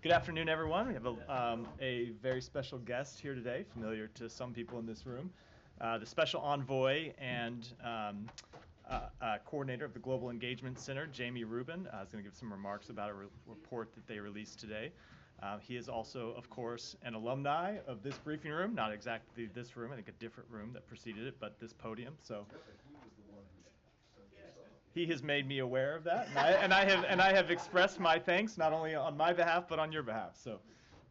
Good afternoon, everyone. We have a very special guest here today, familiar to some people in this room, the special envoy and coordinator of the Global Engagement Center, Jamie Rubin, is going to give some remarks about a report that they released today. He is also, of course, an alumni of this briefing room, not exactly this room, I think a different room that preceded it, but this podium. So he has made me aware of that, and I have expressed my thanks not only on my behalf but on your behalf. So,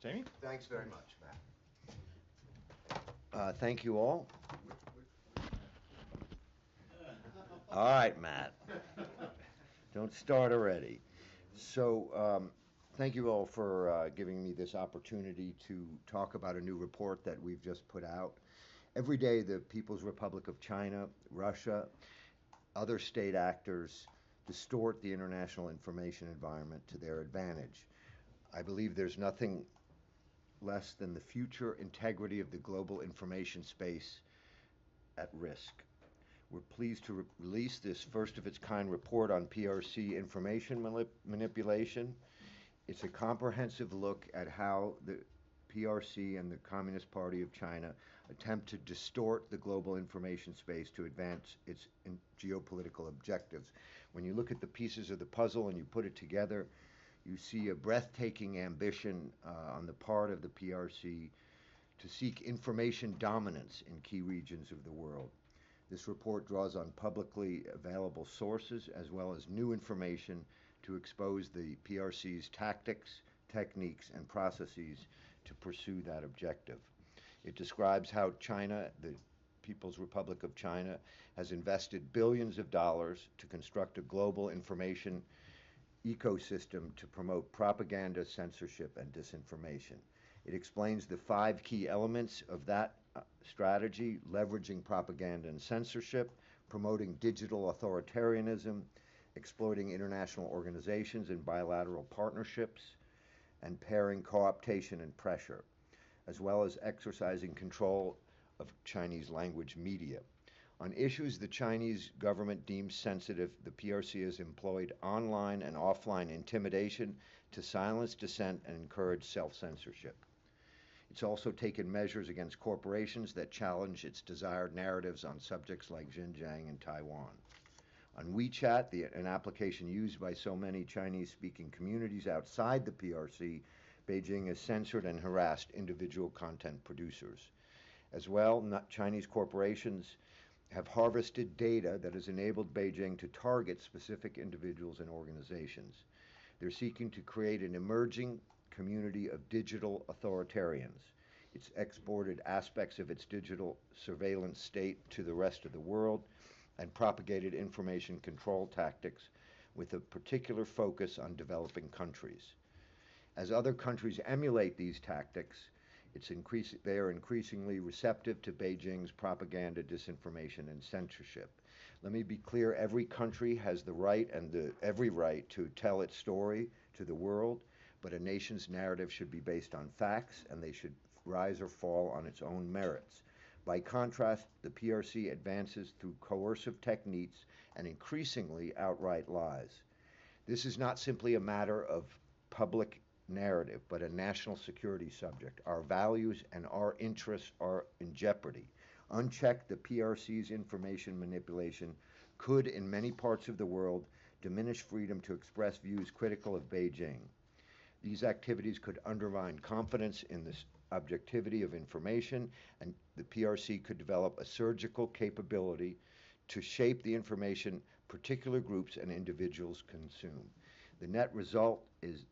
Jamie. Thanks very much, Matt. Thank you all. All right, Matt. Don't start already. So, thank you all for giving me this opportunity to talk about a new report that we've just put out. Every day, the People's Republic of China, Russia, other state actors distort the international information environment to their advantage. I believe there's nothing less than the future integrity of the global information space at risk. We're pleased to release this first-of-its-kind report on PRC information manipulation. It's a comprehensive look at how the PRC and the Communist Party of China attempt to distort the global information space to advance its geopolitical objectives. When you look at the pieces of the puzzle and you put it together, you see a breathtaking ambition on the part of the PRC to seek information dominance in key regions of the world. This report draws on publicly available sources as well as new information to expose the PRC's tactics, techniques, and processes to pursue that objective. It describes how China, the People's Republic of China, has invested billions of dollars to construct a global information ecosystem to promote propaganda, censorship, and disinformation. It explains the 5 key elements of that strategy: leveraging propaganda and censorship, promoting digital authoritarianism, exploiting international organizations and bilateral partnerships, and pairing co-optation and pressure, as well as exercising control of Chinese language media. On issues the Chinese government deems sensitive, the PRC has employed online and offline intimidation to silence dissent and encourage self-censorship. It's also taken measures against corporations that challenge its desired narratives on subjects like Xinjiang and Taiwan. On WeChat, an application used by so many Chinese-speaking communities outside the PRC, Beijing has censored and harassed individual content producers. As well, Chinese corporations have harvested data that has enabled Beijing to target specific individuals and organizations. They're seeking to create an emerging community of digital authoritarians. It's exported aspects of its digital surveillance state to the rest of the world and propagated information control tactics with a particular focus on developing countries. As other countries emulate these tactics, they are increasingly receptive to Beijing's propaganda, disinformation, and censorship. Let me be clear, every country has the right and every right to tell its story to the world, but a nation's narrative should be based on facts, and they should rise or fall on its own merits. By contrast, the PRC advances through coercive techniques and increasingly outright lies. This is not simply a matter of public narrative, but a national security subject. Our values and our interests are in jeopardy. Unchecked, the PRC's information manipulation could, in many parts of the world, diminish freedom to express views critical of Beijing. These activities could undermine confidence in the objectivity of information, and the PRC could develop a surgical capability to shape the information particular groups and individuals consume. The net result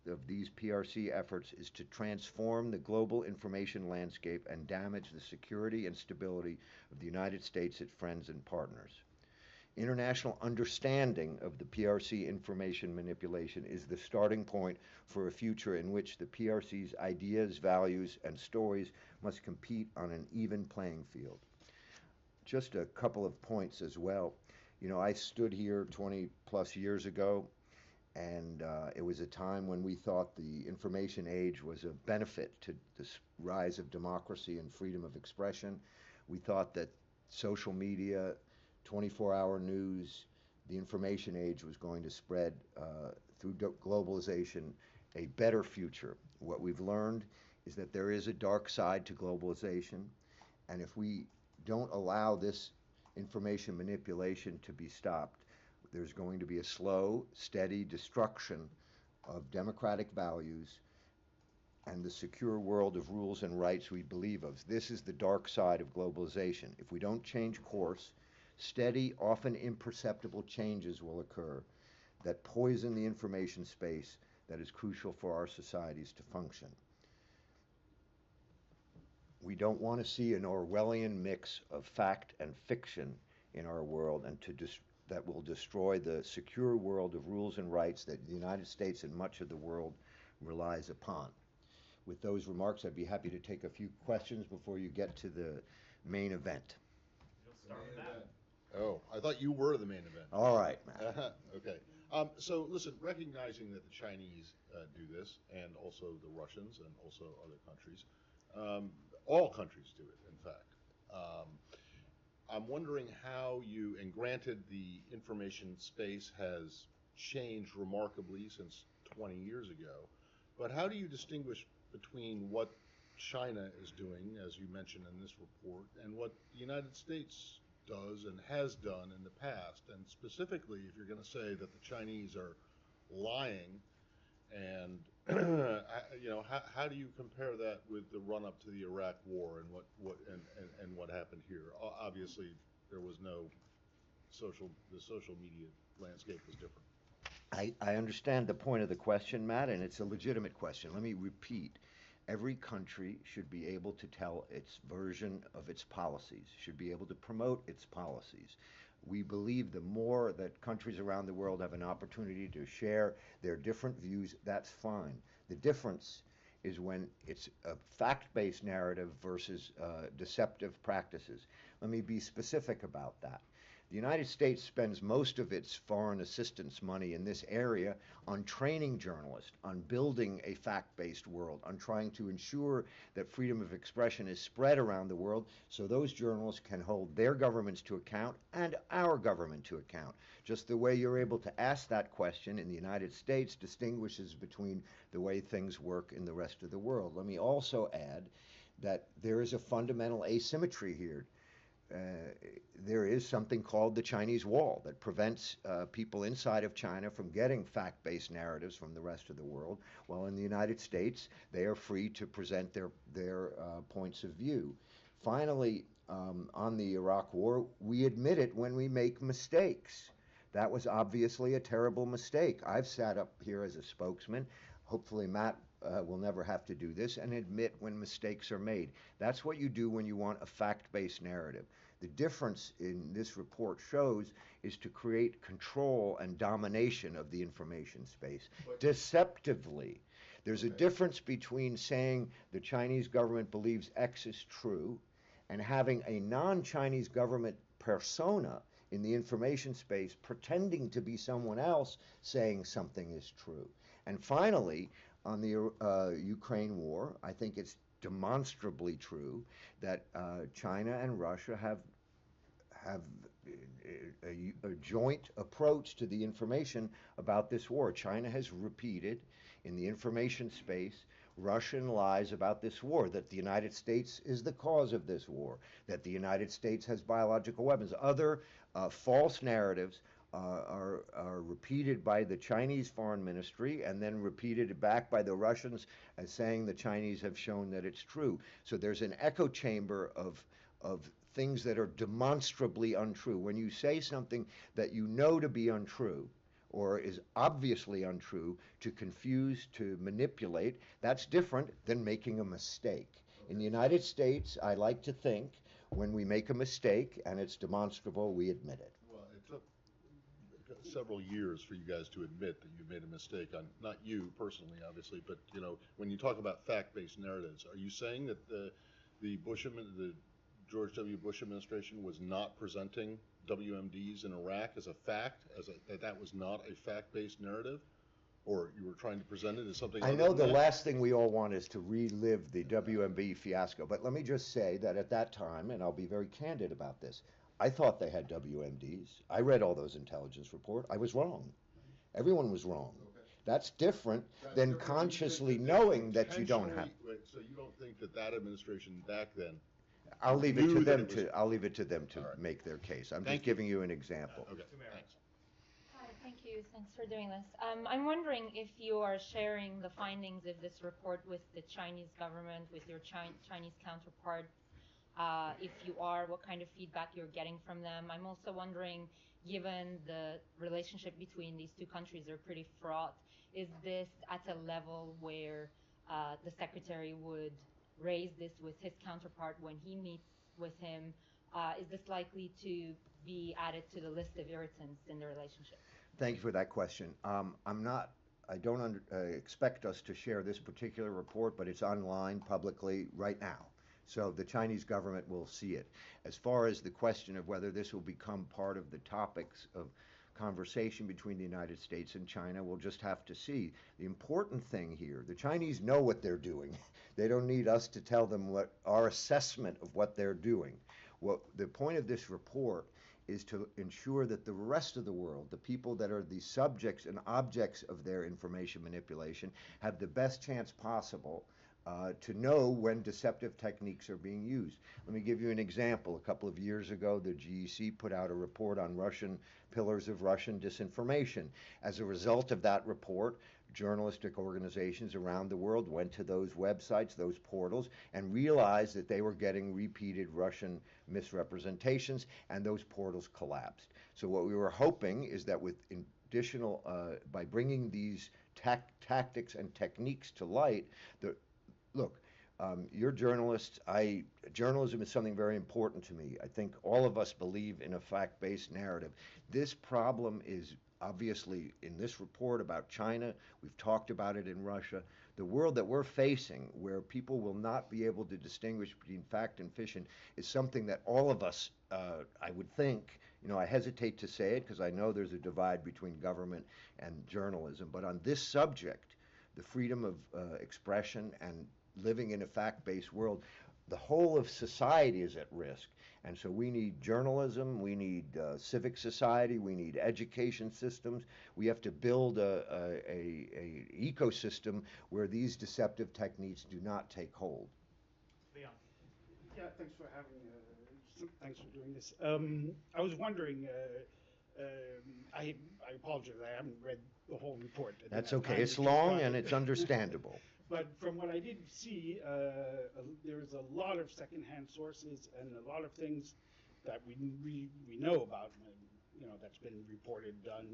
of these PRC efforts is to transform the global information landscape and damage the security and stability of the United States, its friends and partners. International understanding of the PRC information manipulation is the starting point for a future in which the PRC's ideas, values, and stories must compete on an even playing field. Just a couple of points as well. You know, I stood here 20 plus years ago, and it was a time when we thought the information age was a benefit to the rise of democracy and freedom of expression. We thought that social media, 24-hour news, the information age was going to spread through globalization a better future. What we've learned is that there is a dark side to globalization, and if we don't allow this information manipulation to be stopped, there's going to be a slow, steady destruction of democratic values and the secure world of rules and rights we believe of. This is the dark side of globalization. If we don't change course, steady, often imperceptible changes will occur that poison the information space that is crucial for our societies to function. We don't want to see an Orwellian mix of fact and fiction in our world, and that will destroy the secure world of rules and rights that the United States and much of the world relies upon. With those remarks, I'd be happy to take a few questions before you get to the main event. You'll start with that. Oh, I thought you were the main event. All right, Matt. Okay. So listen, recognizing that the Chinese do this, and also the Russians, and also other countries, all countries do it, in fact. I'm wondering how you, and granted the information space has changed remarkably since 20 years ago, but how do you distinguish between what China is doing, as you mentioned in this report, and what the United States does and has done in the past? And specifically, if you're going to say that the Chinese are lying, and how do you compare that with the run-up to the Iraq War and what happened here? Obviously, there was the social media landscape was different. I understand the point of the question, Matt, and it's a legitimate question. Let me repeat. Every country should be able to tell its version of its policies, should be able to promote its policies. We believe the more that countries around the world have an opportunity to share their different views, that's fine. The difference is when it's a fact-based narrative versus deceptive practices. Let me be specific about that. The United States spends most of its foreign assistance money in this area on training journalists, on building a fact-based world, on trying to ensure that freedom of expression is spread around the world so those journalists can hold their governments to account and our government to account. Just the way you're able to ask that question in the United States distinguishes between the way things work in the rest of the world. Let me also add that there is a fundamental asymmetry here. There is something called the Chinese wall that prevents people inside of China from getting fact-based narratives from the rest of the world, while in the United States they are free to present their points of view. Finally, on the Iraq War, we admit it when we make mistakes. That was obviously a terrible mistake. I've sat up here as a spokesman. Hopefully Matt will never have to do this, and admit when mistakes are made. That's what you do when you want a fact-based narrative. The difference in this report shows is to create control and domination of the information space deceptively. There's a difference between saying the Chinese government believes X is true and having a non-Chinese government persona in the information space pretending to be someone else saying something is true. And finally, on the Ukraine war, I think it's demonstrably true that China and Russia have a joint approach to the information about this war. China has repeated in the information space Russian lies about this war, that the United States is the cause of this war, that the United States has biological weapons. Other false narratives are repeated by the Chinese Foreign Ministry and then repeated back by the Russians as saying the Chinese have shown that it's true. So there's an echo chamber of things that are demonstrably untrue. When you say something that you know to be untrue or is obviously untrue, to confuse, to manipulate, that's different than making a mistake. In the United States, I like to think when we make a mistake and it's demonstrable, we admit it. Well, it took several years for you guys to admit that you made a mistake on, not you personally, obviously, but when you talk about fact-based narratives, are you saying that the George W. Bush administration was not presenting WMDs in Iraq as a fact, that was not a fact-based narrative? Or you were trying to present it as something I know the last thing we all want is to relive the WMB fiasco, but let me just say that at that time, and I'll be very candid about this, I thought they had WMDs. I read all those intelligence reports. I was wrong. Everyone was wrong. That's different That's than different consciously than knowing that you don't have. intentionally- wait, so you don't think that that administration back then? I'll leave it to knew that them it was- to, I'll leave it to them to All right. make their case. I'm Thank just you. giving you an example. Okay, To Mary. thanks. Hi, thank you. Thanks for doing this. I'm wondering if you are sharing the findings of this report with the Chinese government, with your Chinese counterparts. If you are, what kind of feedback you're getting from them. I'm also wondering, given the relationship between these two countries are pretty fraught, is this at a level where the secretary would raise this with his counterpart when he meets with him? Is this likely to be added to the list of irritants in the relationship? Thank you for that question. I don't expect us to share this particular report, but it's online publicly right now. So the Chinese government will see it. As far as the question of whether this will become part of the topics of conversation between the United States and China, we'll just have to see. The important thing here, the Chinese know what they're doing. They don't need us to tell them what our assessment of what they're doing. What the point of this report is to ensure that the rest of the world, the people that are the subjects and objects of their information manipulation, have the best chance possible to know when deceptive techniques are being used. Let me give you an example. A couple of years ago, the GEC put out a report on pillars of Russian disinformation. As a result of that report, journalistic organizations around the world went to those websites, those portals, and realized that they were getting repeated Russian misrepresentations, and those portals collapsed. So what we were hoping is that with additional, by bringing these tactics and techniques to light, look, you're journalists. Journalism is something very important to me. I think all of us believe in a fact-based narrative. This problem is obviously in this report about China. We've talked about it in Russia. The world that we're facing, where people will not be able to distinguish between fact and fiction, is something that all of us, I would think, I hesitate to say it because I know there's a divide between government and journalism, but on this subject, the freedom of expression and living in a fact-based world, the whole of society is at risk. And so we need journalism, we need civic society, we need education systems. We have to build a ecosystem where these deceptive techniques do not take hold. Leon. Yeah, thanks for having. Thanks for doing this. I was wondering. I apologize. I haven't read the whole report. I didn't That's have okay. time It's to long try and it. it's understandable. But from what I did see, there's a lot of secondhand sources and a lot of things that we know about, that's been reported, done,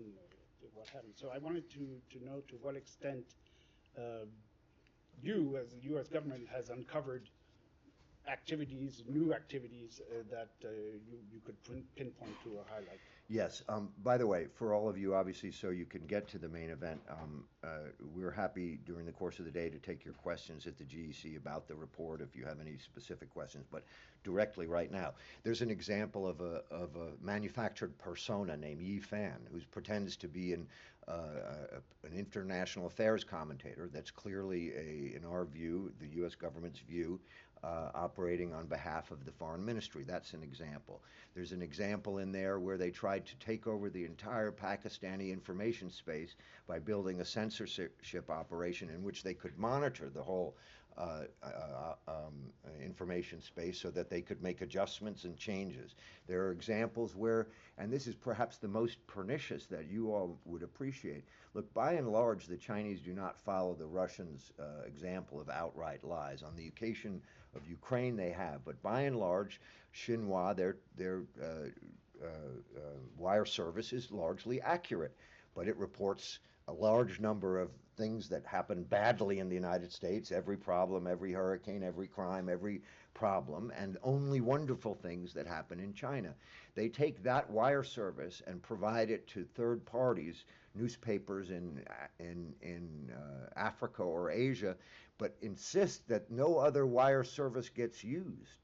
what have you. So I wanted to know to what extent you, as the U.S. government, has uncovered new activities that you could pinpoint to or highlight. Yes. By the way, for all of you, obviously, so you can get to the main event, we're happy during the course of the day to take your questions at the GEC about the report if you have any specific questions. But directly right now, there's an example of a manufactured persona named Yi Fan, who pretends to be an international affairs commentator that's clearly, in our view, the U.S. government's view, operating on behalf of the foreign ministry. That's an example. There's an example in there where they tried to take over the entire Pakistani information space by building a censorship operation in which they could monitor the whole information space so that they could make adjustments and changes. There are examples where, and this is perhaps the most pernicious that you all would appreciate. Look, by and large, the Chinese do not follow the Russians' example of outright lies. On the occasion of Ukraine, they have, but by and large, Xinhua, their wire service is largely accurate, but it reports a large number of things that happen badly in the United States, every problem, every hurricane, every crime, every problem, and only wonderful things that happen in China. They take that wire service and provide it to third parties, newspapers in Africa or Asia, but insist that no other wire service gets used.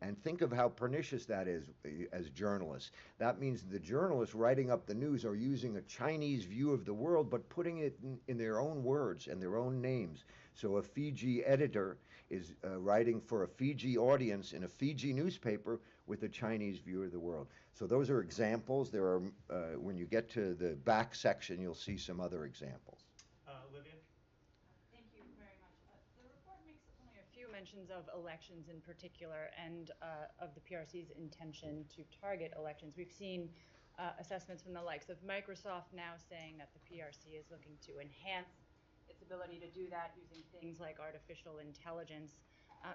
And think of how pernicious that is as journalists. That means the journalists writing up the news are using a Chinese view of the world, but putting it in their own words and their own names. So a Fiji editor is writing for a Fiji audience in a Fiji newspaper with a Chinese view of the world. So those are examples. There are, when you get to the back section, you'll see some other examples. intentions of elections in particular and of the PRC's intention to target elections. We've seen assessments from the likes of Microsoft now saying that the PRC is looking to enhance its ability to do that using things like artificial intelligence.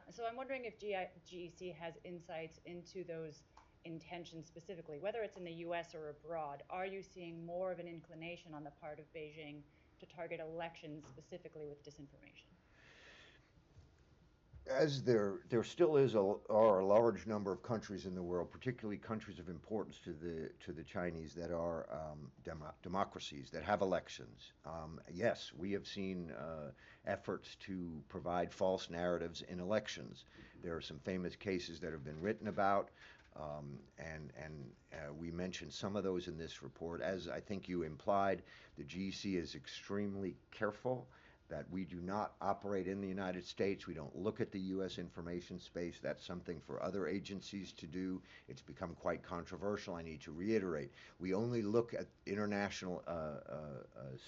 So I'm wondering if GEC has insights into those intentions specifically, whether it's in the US or abroad. Are you seeing more of an inclination on the part of Beijing to target elections specifically with disinformation? As there still are a large number of countries in the world, particularly countries of importance to the Chinese that are democracies that have elections. Yes, we have seen efforts to provide false narratives in elections. There are some famous cases that have been written about, and we mentioned some of those in this report. As I think you implied, the GEC is extremely careful that we do not operate in the United States. We don't look at the U.S. information space. That's something for other agencies to do. It's become quite controversial. I need to reiterate, we only look at international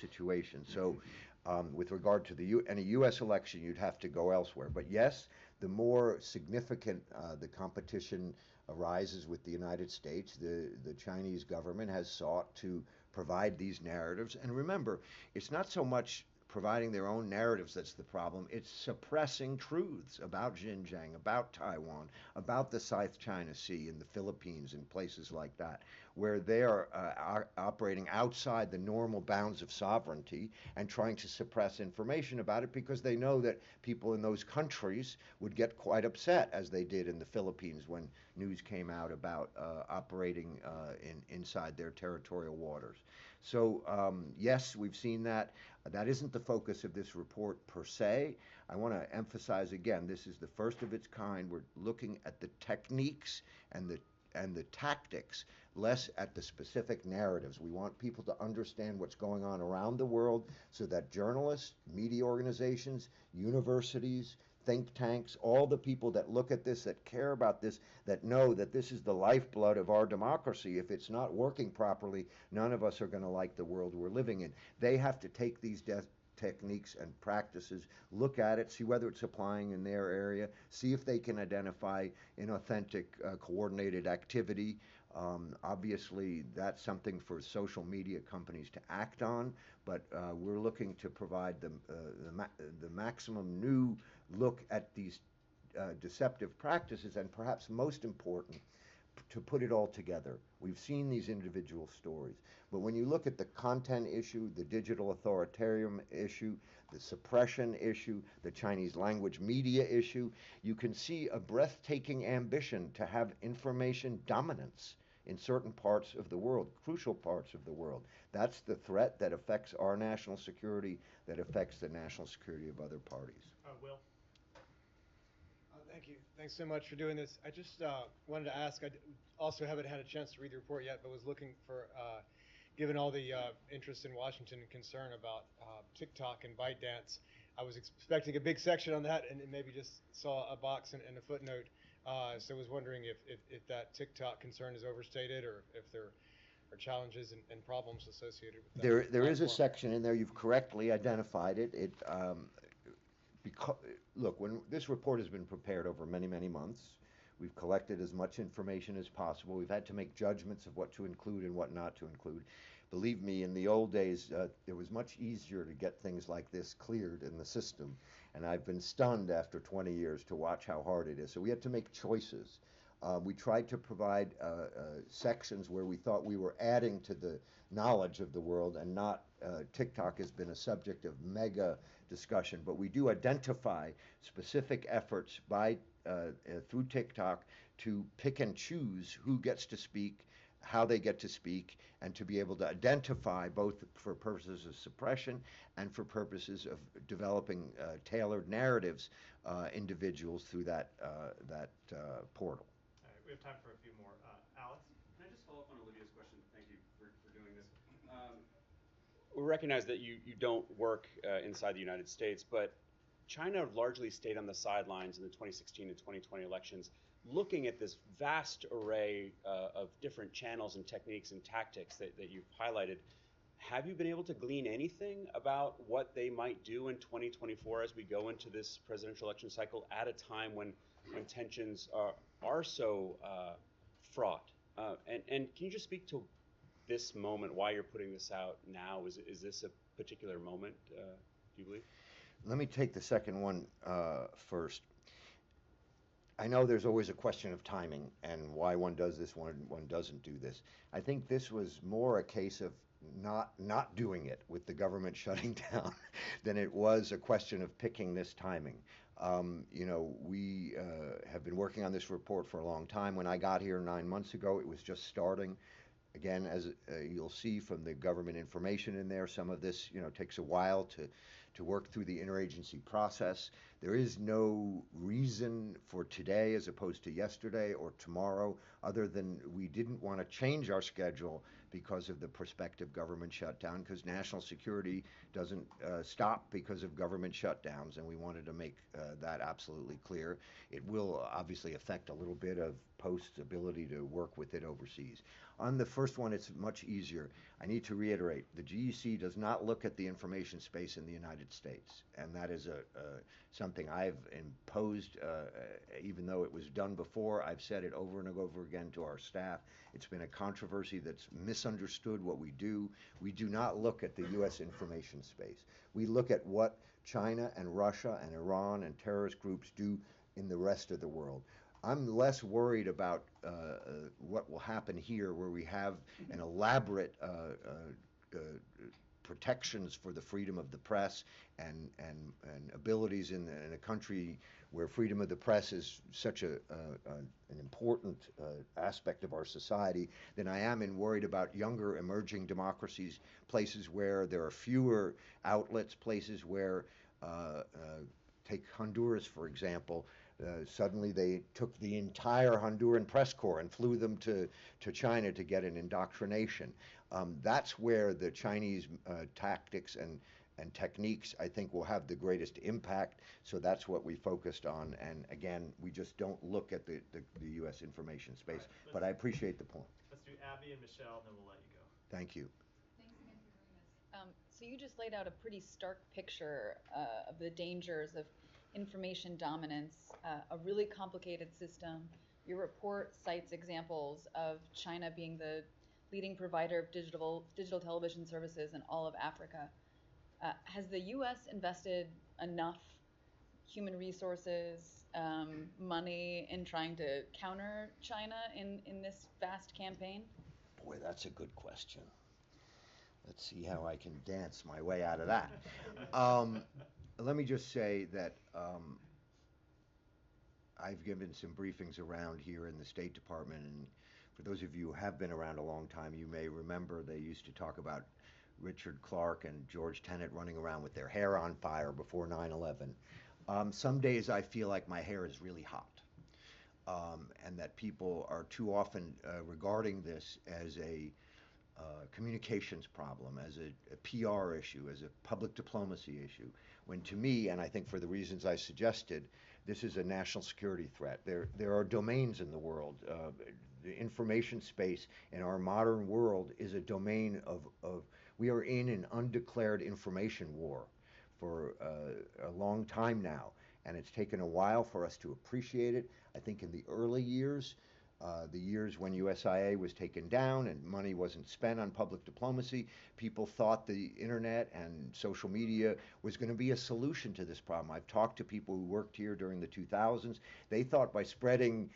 situations. So with regard to any U.S. election, you'd have to go elsewhere. But yes, the more significant the competition arises with the United States, the Chinese government has sought to provide these narratives. And remember, it's not so much providing their own narratives that's the problem. It's suppressing truths about Xinjiang, about Taiwan, about the South China Sea and the Philippines and places like that, where they are operating outside the normal bounds of sovereignty and trying to suppress information about it because they know that people in those countries would get quite upset, as they did in the Philippines when news came out about operating inside their territorial waters. So yes, we've seen that. That isn't the focus of this report per se. I want to emphasize again, this is the first of its kind. We're looking at the techniques and the tactics, less at the specific narratives. We want people to understand what's going on around the world so that journalists, media organizations, universities, think tanks, all the people that look at this, that care about this, that know that this is the lifeblood of our democracy. If it's not working properly, none of us are going to like the world we're living in. They have to take these techniques and practices, look at it, see whether it's applying in their area, see if they can identify inauthentic coordinated activity. Obviously, that's something for social media companies to act on, but we're looking to provide the maximum new look at these deceptive practices, and perhaps most important, to put it all together. We've seen these individual stories, but when you look at the content issue, the digital authoritarian issue, the suppression issue, the Chinese language media issue, you can see a breathtaking ambition to have information dominance in certain parts of the world, crucial parts of the world. That's the threat that affects our national security, that affects the national security of other parties. Will? Thank you. Thanks so much for doing this. I just wanted to ask, I also haven't had a chance to read the report yet, but was looking for, given all the interest in Washington and concern about TikTok and ByteDance, I was expecting a big section on that and maybe just saw a box and a footnote. So I was wondering if that TikTok concern is overstated or if there are challenges and problems associated with that. There is a section in there. You've correctly identified it. Look, when this report has been prepared over many, many months, we've collected as much information as possible. We've had to make judgments of what to include and what not to include. Believe me, in the old days, it was much easier to get things like this cleared in the system. And I've been stunned after 20 years to watch how hard it is. So we had to make choices. We tried to provide sections where we thought we were adding to the knowledge of the world and not TikTok has been a subject of mega discussion, but we do identify specific efforts by through TikTok to pick and choose who gets to speak, how they get to speak, and to be able to identify both for purposes of suppression and for purposes of developing tailored narratives individuals through that portal. All right, we have time for a few more. Alex? Can I just follow up on Olivia's question? Thank you for doing this. We recognize that you don't work inside the United States, but China largely stayed on the sidelines in the 2016 and 2020 elections, looking at this vast array of different channels and techniques and tactics that you've highlighted. have you been able to glean anything about what they might do in 2024 as we go into this presidential election cycle at a time when tensions are so fraught? And can you just speak to this moment, why you're putting this out now? Is this a particular moment, do you believe? Let me take the second one first. I know there's always a question of timing and why one does this, one doesn't do this. I think this was more a case of not doing it with the government shutting down than it was a question of picking this timing. We have been working on this report for a long time. When I got here 9 months ago, it was just starting. Again, as you'll see from the government information in there, some of this, takes a while to work through the interagency process. There is no reason for today as opposed to yesterday or tomorrow, other than we didn't want to change our schedule because of the prospective government shutdown, because national security doesn't stop because of government shutdowns, and we wanted to make that absolutely clear. It will obviously affect a little bit of Post's ability to work with it overseas. On the first one, it's much easier. I need to reiterate, the GEC does not look at the information space in the United States, and that is something I've imposed, even though it was done before. I've said it over and over again to our staff. It's been a controversy that's misunderstood what we do. We do not look at the U.S. information space. We look at what China and Russia and Iran and terrorist groups do in the rest of the world. I'm less worried about what will happen here, where we have an elaborate protections for the freedom of the press and abilities in a country where freedom of the press is such an important aspect of our society, than I am worried about younger emerging democracies, places where there are fewer outlets, places where, take Honduras for example, suddenly they took the entire Honduran press corps and flew them to China to get an indoctrination. That's where the Chinese tactics and techniques, I think, will have the greatest impact. So that's what we focused on. And again, we just don't look at the U.S. information space. Right, but I appreciate the point. Let's do Abby and Michelle, and then we'll let you go. Thank you. Thanks again for doing this. So you just laid out a pretty stark picture of the dangers of information dominance, a really complicated system. Your report cites examples of China being the leading provider of digital television services in all of Africa. Has the U.S. invested enough human resources, money in trying to counter China in this vast campaign? Boy, that's a good question. Let's see how I can dance my way out of that. Let me just say that I've given some briefings around here in the State Department, and for those of you who have been around a long time, you may remember they used to talk about Richard Clarke and George Tenet running around with their hair on fire before 9/11. Some days I feel like my hair is really hot, and that people are too often regarding this as a communications problem, as a PR issue, as a public diplomacy issue, when to me, and I think for the reasons I suggested, this is a national security threat. There are domains in the world. The information space in our modern world is a domain of we are in an undeclared information war for a long time now, and it's taken a while for us to appreciate it. I think in the early years, the years when USIA was taken down and money wasn't spent on public diplomacy, people thought the internet and social media was going to be a solution to this problem. I've talked to people who worked here during the 2000s. They thought by spreading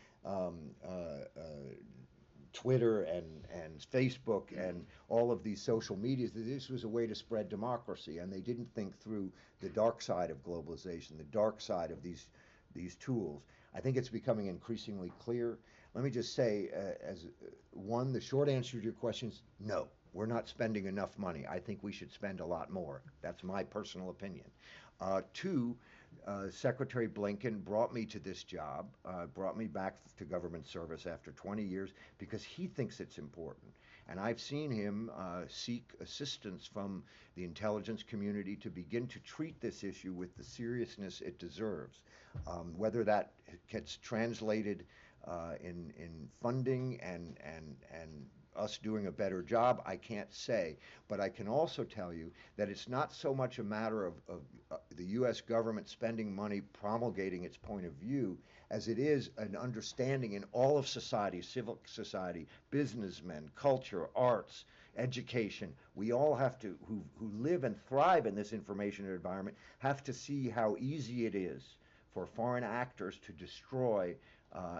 Twitter and Facebook and all of these social medias, that this was a way to spread democracy, and they didn't think through the dark side of globalization, the dark side of these tools. I think it's becoming increasingly clear. Let me just say, the short answer to your question is no, we're not spending enough money. I think we should spend a lot more. That's my personal opinion. Two, Secretary Blinken brought me to this job, brought me back to government service after 20 years because he thinks it's important. And I've seen him seek assistance from the intelligence community to begin to treat this issue with the seriousness it deserves. Whether that gets translated in funding and us doing a better job? I can't say. But I can also tell you that it's not so much a matter of the U.S. government spending money promulgating its point of view as it is an understanding in all of society, civil society, businessmen, culture, arts, education. We all have to, who live and thrive in this information environment, have to see how easy it is for foreign actors to destroy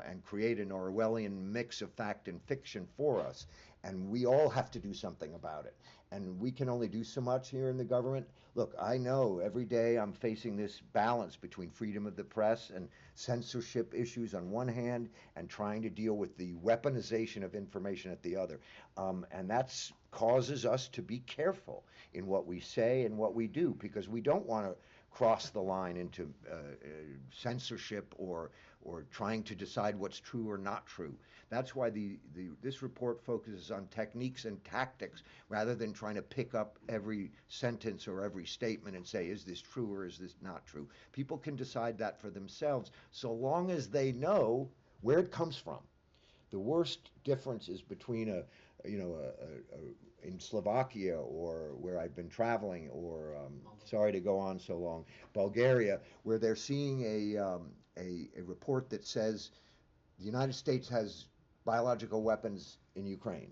and create an Orwellian mix of fact and fiction for us. And we all have to do something about it. And we can only do so much here in the government. Look, I know every day I'm facing this balance between freedom of the press and censorship issues on one hand and trying to deal with the weaponization of information at the other. And that causes us to be careful in what we say and what we do, because we don't want to cross the line into censorship or trying to decide what's true or not true. That's why this report focuses on techniques and tactics rather than trying to pick up every sentence or every statement and say, is this true or is this not true? People can decide that for themselves so long as they know where it comes from. The worst difference is between in Slovakia or where I've been traveling, or sorry to go on so long, Bulgaria, where they're seeing a report that says the United States has biological weapons in Ukraine,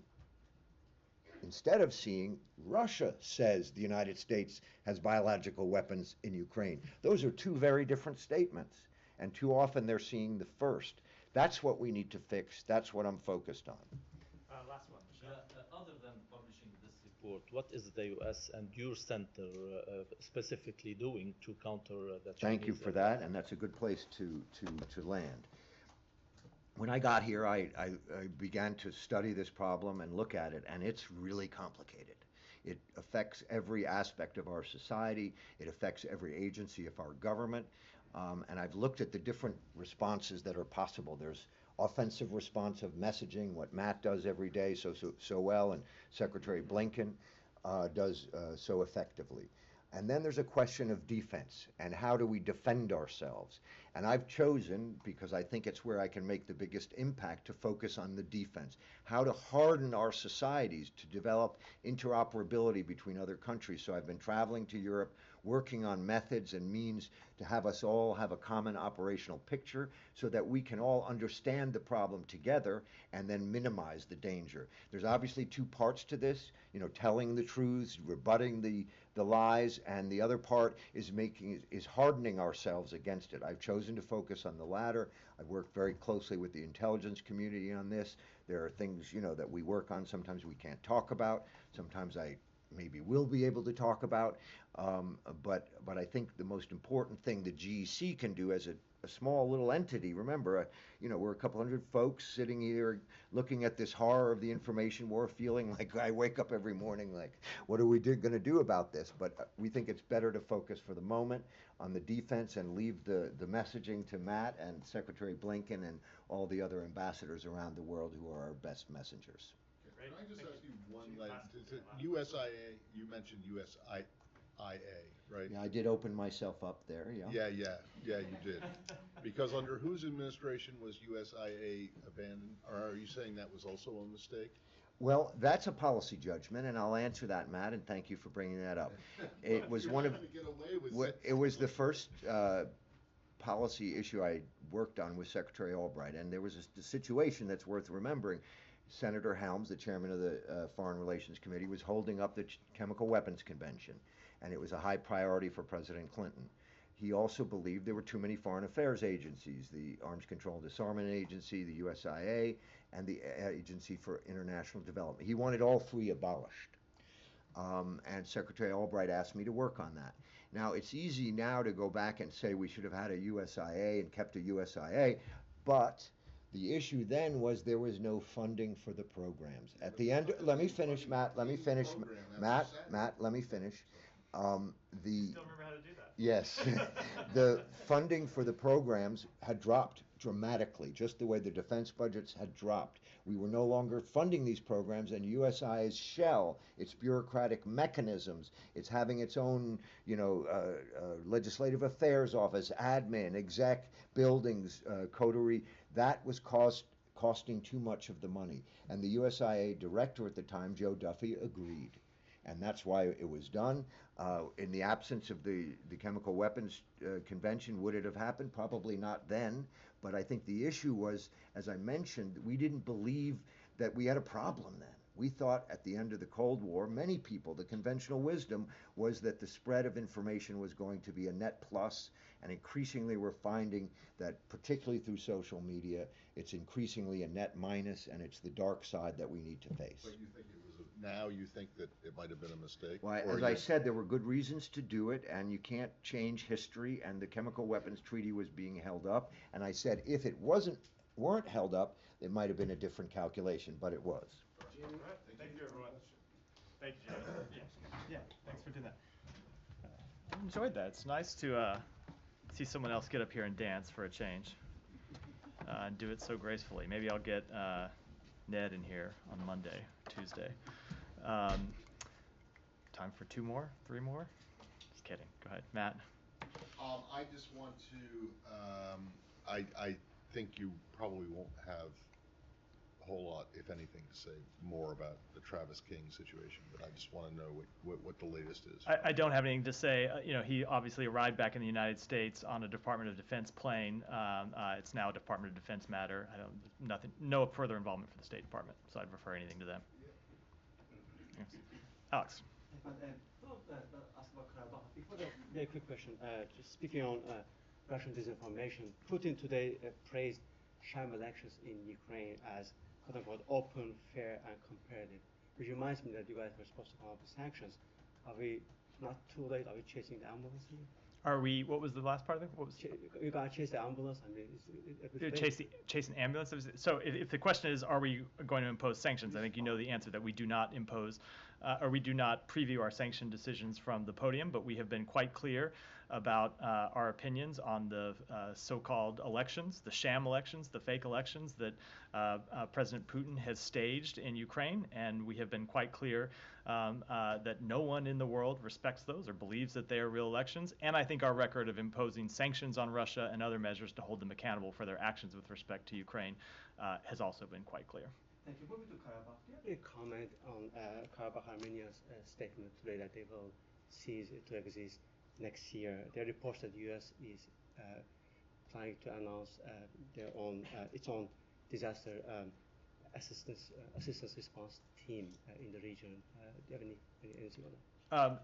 instead of seeing Russia says the United States has biological weapons in Ukraine. Those are two very different statements, and too often they're seeing the first. That's what we need to fix. That's what I'm focused on. Last one, Michelle. Other than publishing this report, what is the U.S. and your center specifically doing to counter the Chinese? Thank you for that, and that's a good place to land. When I got here, I began to study this problem and look at it, and it's really complicated. It affects every aspect of our society. It affects every agency of our government. And I've looked at the different responses that are possible. There's offensive responsive messaging, what Matt does every day so well, and Secretary Blinken does so effectively. And then there's a question of defense, and how do we defend ourselves? And I've chosen, because I think it's where I can make the biggest impact, to focus on the defense. How to harden our societies to develop interoperability between other countries. So I've been traveling to Europe, working on methods and means to have us all have a common operational picture so that we can all understand the problem together and then minimize the danger. There's obviously two parts to this, telling the truths, rebutting the lies, and the other part is hardening ourselves against it. I've chosen to focus on the latter. I've worked very closely with the intelligence community on this. There are things, that we work on sometimes we can't talk about. Sometimes I maybe will be able to talk about. But I think the most important thing the GEC can do as a small little entity, remember, we're a couple hundred folks sitting here looking at this horror of the information war, feeling like I wake up every morning like, what are we going to do about this? But we think it's better to focus for the moment on the defense and leave the messaging to Matt and Secretary Blinken and all the other ambassadors around the world who are our best messengers. Can I just ask you one USIA, you mentioned USIA, right? Yeah, I did open myself up there, yeah. Yeah, you did. Because under whose administration was USIA abandoned? Or are you saying that was also a mistake? Well, that's a policy judgment, and I'll answer that, Matt, and thank you for bringing that up. It was it was the first policy issue I worked on with Secretary Albright, and there was a situation that's worth remembering. Senator Helms, the chairman of the Foreign Relations Committee, was holding up the Chemical Weapons Convention, and it was a high priority for President Clinton. He also believed there were too many foreign affairs agencies, the Arms Control and Disarmament Agency, the USIA, and the Agency for International Development. He wanted all three abolished. And Secretary Albright asked me to work on that. Now, it's easy now to go back and say we should have had a USIA and kept a USIA, but the issue then was there was no funding for the programs. At the end, let me finish, Matt, let me finish. Matt, let me finish. Still remember how to do that. Yes. The funding for the programs had dropped dramatically, just the way the defense budgets had dropped. We were no longer funding these programs, and USI's shell, its bureaucratic mechanisms, it's having its own, legislative affairs office, admin, exec, buildings, coterie, that was cost costing too much of the money. And the USIA director at the time, Joe Duffy, agreed. And that's why it was done. In the absence of the Chemical Weapons Convention, would it have happened? Probably not then. But I think the issue was, as I mentioned, we didn't believe that we had a problem then. We thought at the end of the Cold War, many people, the conventional wisdom was that the spread of information was going to be a net plus, and increasingly we're finding that, particularly through social media, it's increasingly a net minus, and it's the dark side that we need to face. But you think it was now you think that it might have been a mistake? Well, as I said, there were good reasons to do it, and you can't change history, and the Chemical Weapons Treaty was being held up, and I said if it weren't held up, it might have been a different calculation, but it was. Thank you, everyone. Thank you, Jamie. Yeah, thanks for doing that. I enjoyed that. It's nice to see someone else get up here and dance for a change, and do it so gracefully. Maybe I'll get Ned in here on Monday, Tuesday. Time for 2 more, 3 more? Just kidding. Go ahead, Matt. I just want to. I think you probably won't have a whole lot, if anything, to say more about the Travis King situation, but I just want to know what the latest is. I don't have anything to say. He obviously arrived back in the United States on a Department of Defense plane. It's now a Department of Defense matter. No further involvement for the State Department, so I'd refer anything to them. Yes. Alex. Ask about Karabakh. Before that, very quick question. Just speaking on Russian disinformation, Putin today praised sham elections in Ukraine as quote-unquote open, fair, and competitive, which reminds me that you guys were supposed to come up with sanctions. Are we not too late? Are we chasing the ambulance here? Are we? What was the last part of it? What was? You gotta chase the ambulance. I mean, chase an ambulance. So if the question is, are we going to impose sanctions? I think you know the answer that we do not impose, or we do not preview our sanction decisions from the podium. But we have been quite clear about our opinions on the so-called elections, the sham elections, the fake elections that President Putin has staged in Ukraine, and we have been quite clear that no one in the world respects those or believes that they are real elections. And I think our record of imposing sanctions on Russia and other measures to hold them accountable for their actions with respect to Ukraine has also been quite clear. Thank you. Moving to Karabakh, do you have a comment on Karabakh Armenia's statement today that they will cease to exist next year? There are reports that the U.S. is planning to announce its own disaster assistance response team in the region. Do you have anything on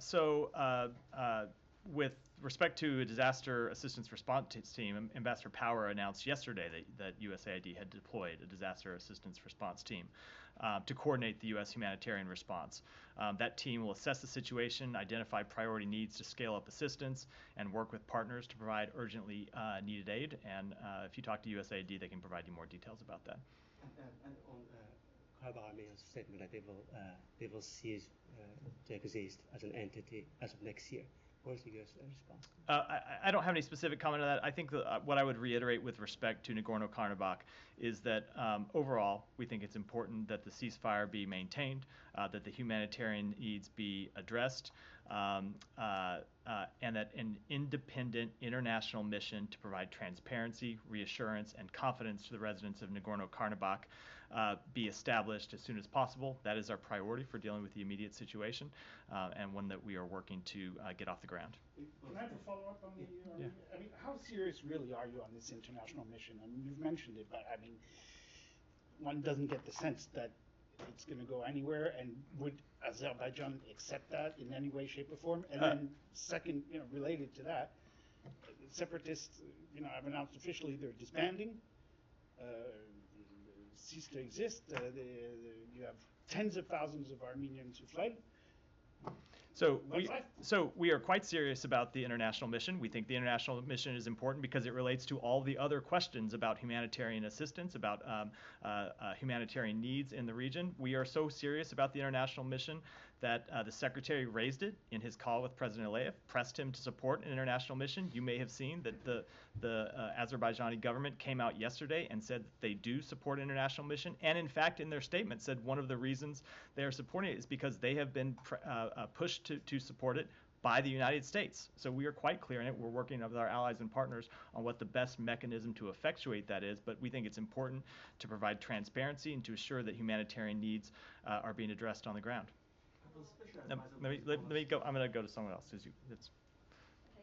that? With respect to a disaster assistance response team, Ambassador Power announced yesterday that USAID had deployed a disaster assistance response team to coordinate the U.S. humanitarian response. That team will assess the situation, identify priority needs to scale up assistance, and work with partners to provide urgently needed aid. And if you talk to USAID, they can provide you more details about that. And on Karabakh Armenia's statement that they will cease to exist as an entity as of next year. What is the U.S. response? I don't have any specific comment on that. I think what I would reiterate with respect to Nagorno-Karabakh is that overall, we think it's important that the ceasefire be maintained, that the humanitarian needs be addressed, and that an independent international mission to provide transparency, reassurance, and confidence to the residents of Nagorno-Karabakh be established as soon as possible. That is our priority for dealing with the immediate situation, and one that we are working to get off the ground. Can I have a follow-up on the I mean, how serious really are you on this international mission? I mean, you've mentioned it, but I mean, one doesn't get the sense that it's going to go anywhere, and would Azerbaijan accept that in any way, shape, or form? And then second, related to that, separatists, have announced officially they're disbanding, cease to exist. You have tens of thousands of Armenians who fled. So we are quite serious about the international mission. We think the international mission is important because it relates to all the other questions about humanitarian assistance, about humanitarian needs in the region. We are so serious about the international mission that the Secretary raised it in his call with President Aliyev, pressed him to support an international mission. You may have seen that the Azerbaijani government came out yesterday and said that they do support an international mission, and in fact in their statement said one of the reasons they are supporting it is because they have been pushed to support it by the United States. So we are quite clear in it. We're working with our allies and partners on what the best mechanism to effectuate that is, but we think it's important to provide transparency and to assure that humanitarian needs are being addressed on the ground. Let me go. I'm going to go to someone else.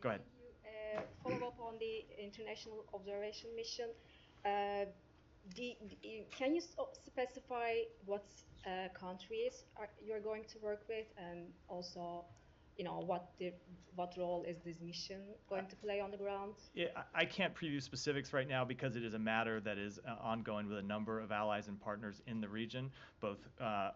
Go ahead. Thank you. Follow up on the international observation mission. Can you specify what countries you're going to work with, and also, what role is this mission going to play on the ground? Yeah, I can't preview specifics right now because it is a matter that is ongoing with a number of allies and partners in the region, both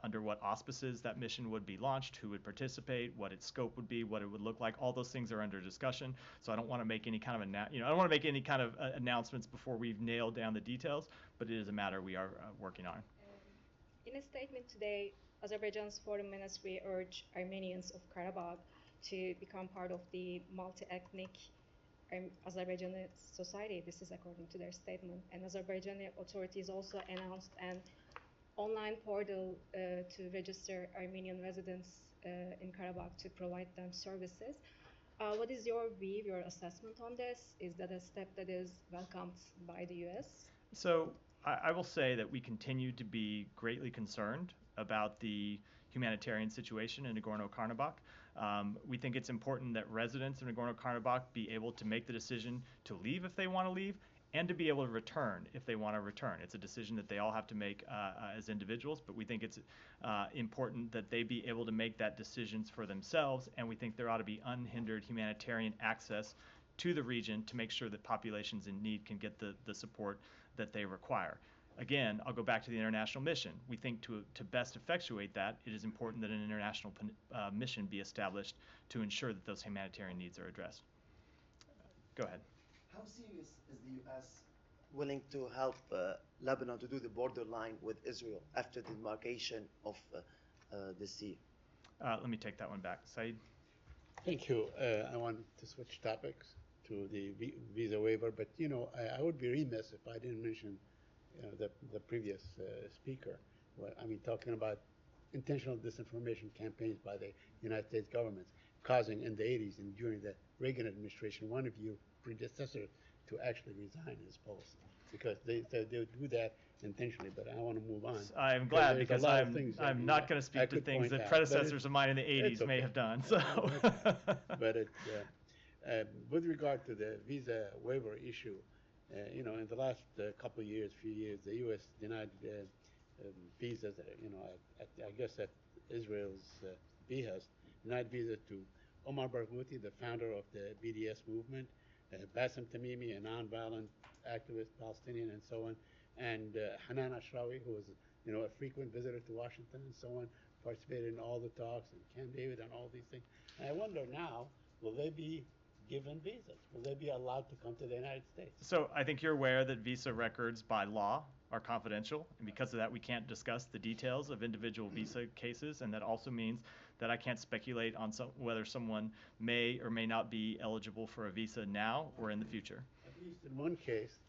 under what auspices that mission would be launched, who would participate, what its scope would be, what it would look like. All those things are under discussion. So I don't want to make any kind of I don't want to make any kind of announcements before we've nailed down the details. But it is a matter we are working on. In a statement today, Azerbaijan's foreign ministry urged Armenians of Karabakh to become part of the multi-ethnic Azerbaijani society. This is according to their statement. And Azerbaijani authorities also announced an online portal to register Armenian residents in Karabakh to provide them services. What is your view, your assessment on this? Is that a step that is welcomed by the U.S.? So I will say that we continue to be greatly concerned about the humanitarian situation in Nagorno-Karabakh. We think it's important that residents in Nagorno-Karabakh be able to make the decision to leave if they want to leave and to be able to return if they want to return. It's a decision that they all have to make as individuals, but we think it's important that they be able to make that decisions for themselves, and we think there ought to be unhindered humanitarian access to the region to make sure that populations in need can get the support that they require. Again, I'll go back to the international mission. We think to best effectuate that, it is important that an international mission be established to ensure that those humanitarian needs are addressed. Go ahead. How serious is the U.S. willing to help Lebanon to do the borderline with Israel after the demarcation of the sea? Let me take that one back. Saeed? Thank you. I want to switch topics to the visa waiver, but I would be remiss if I didn't mention the previous speaker. Well, I mean, talking about intentional disinformation campaigns by the United States government, causing in the 80s and during the Reagan administration one of your predecessors to actually resign his post because they do that intentionally. But I want to move on. I'm glad because I'm not going to speak to things that predecessors of mine in the 80s may have done. So, but with regard to the visa waiver issue, in the last few years, the U.S. denied visas. I guess at Israel's behest, denied visas to Omar Barghouti, the founder of the BDS movement, Bassem Tamimi, a nonviolent activist, Palestinian, and so on, and Hanan Ashrawi, who was a frequent visitor to Washington and so on, participated in all the talks, and Camp David and all these things. And I wonder now, will they be given visas? Will they be allowed to come to the United States? So I think you're aware that visa records by law are confidential, and because of that we can't discuss the details of individual visa cases, and that also means that I can't speculate on whether someone may or may not be eligible for a visa now or in the future. At least in one case,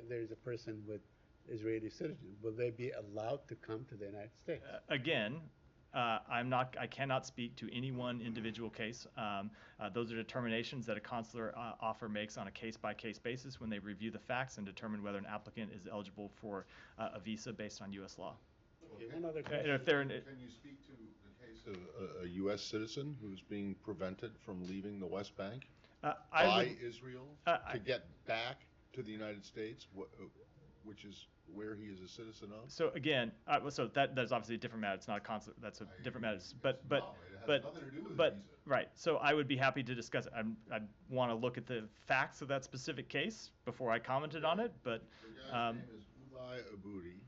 there's a person with Israeli citizenship. Will they be allowed to come to the United States? Again, I cannot speak to any one individual case. Those are determinations that a consular offer makes on a case-by-case basis when they review the facts and determine whether an applicant is eligible for a visa based on U.S. law. Okay, one other question. Can you speak to the case of a U.S. citizen who's being prevented from leaving the West Bank by Israel to get back to the United States, which is where he is a citizen of? So again, so that's obviously a different matter. It's not a consular. That's a different matter. But it has nothing to do with the visa. Right. So I would be happy to discuss it. I want to look at the facts of that specific case before I commented on it. But the guy's name is Ulay Aboudi.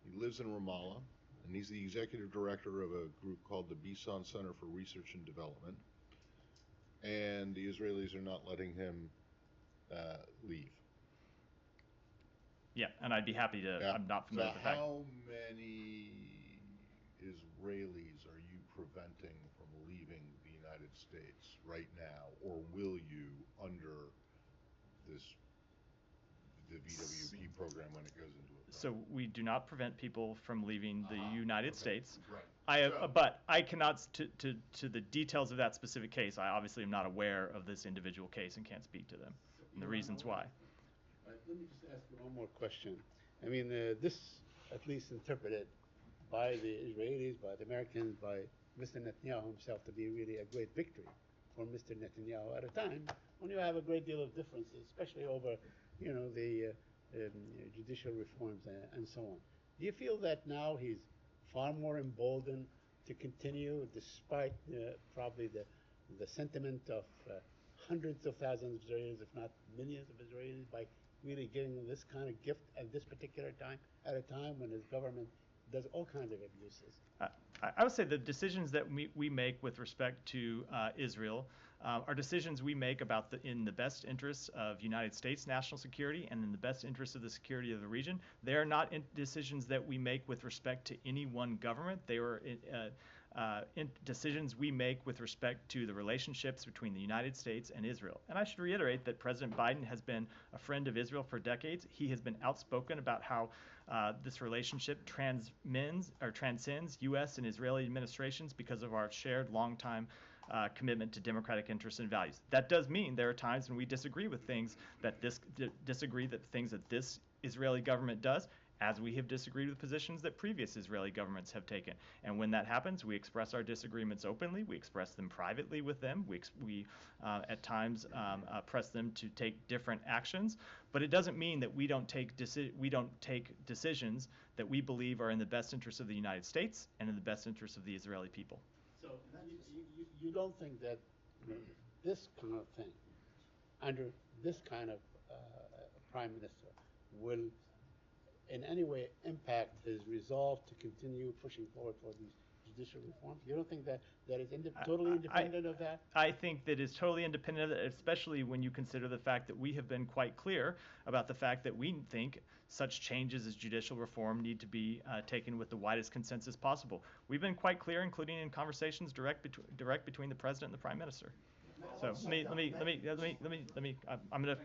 He lives in Ramallah, and he's the executive director of a group called the Bisan Center for Research and Development. And the Israelis are not letting him leave. Yeah, and I'd be happy to. Yeah. I'm not familiar with the fact. How many Israelis are you preventing from leaving the United States right now, or will you under the VWP program when it goes into effect? So we do not prevent people from leaving the United States. Right. But I cannot, to the details of that specific case, I obviously am not aware of this individual case and can't speak to them and the reasons why. Let me just ask you one more question. I mean, this, at least interpreted by the Israelis, by the Americans, by Mr. Netanyahu himself to be really a great victory for Mr. Netanyahu at a time when you have a great deal of differences, especially over, the judicial reforms and so on. Do you feel that now he's far more emboldened to continue, despite probably the sentiment of hundreds of thousands of Israelis, if not millions of Israelis, by really giving this kind of gift at this particular time, at a time when his government does all kinds of abuses? I would say the decisions that we make with respect to Israel are decisions we make about in the best interests of United States national security and in the best interests of the security of the region. They are not decisions that we make with respect to any one government. They are decisions we make with respect to the relationships between the United States and Israel. And I should reiterate that President Biden has been a friend of Israel for decades. He has been outspoken about how this relationship transcends U.S. and Israeli administrations because of our shared longtime commitment to democratic interests and values. That does mean there are times when we disagree with things that this Israeli government does, as we have disagreed with positions that previous Israeli governments have taken. And when that happens, we express our disagreements openly. We express them privately with them. We at times press them to take different actions. But it doesn't mean that we don't take decisions that we believe are in the best interest of the United States and in the best interest of the Israeli people. So you don't think that this kind of thing, under this kind of prime minister, will in any way impact his resolve to continue pushing forward for these judicial reforms? You don't think that is totally independent of that? I think that is totally independent of that, especially when you consider the fact that we have been quite clear about the fact that we think such changes as judicial reform need to be taken with the widest consensus possible. We've been quite clear, including in conversations direct between the president and the prime minister. So let me. I'm gonna.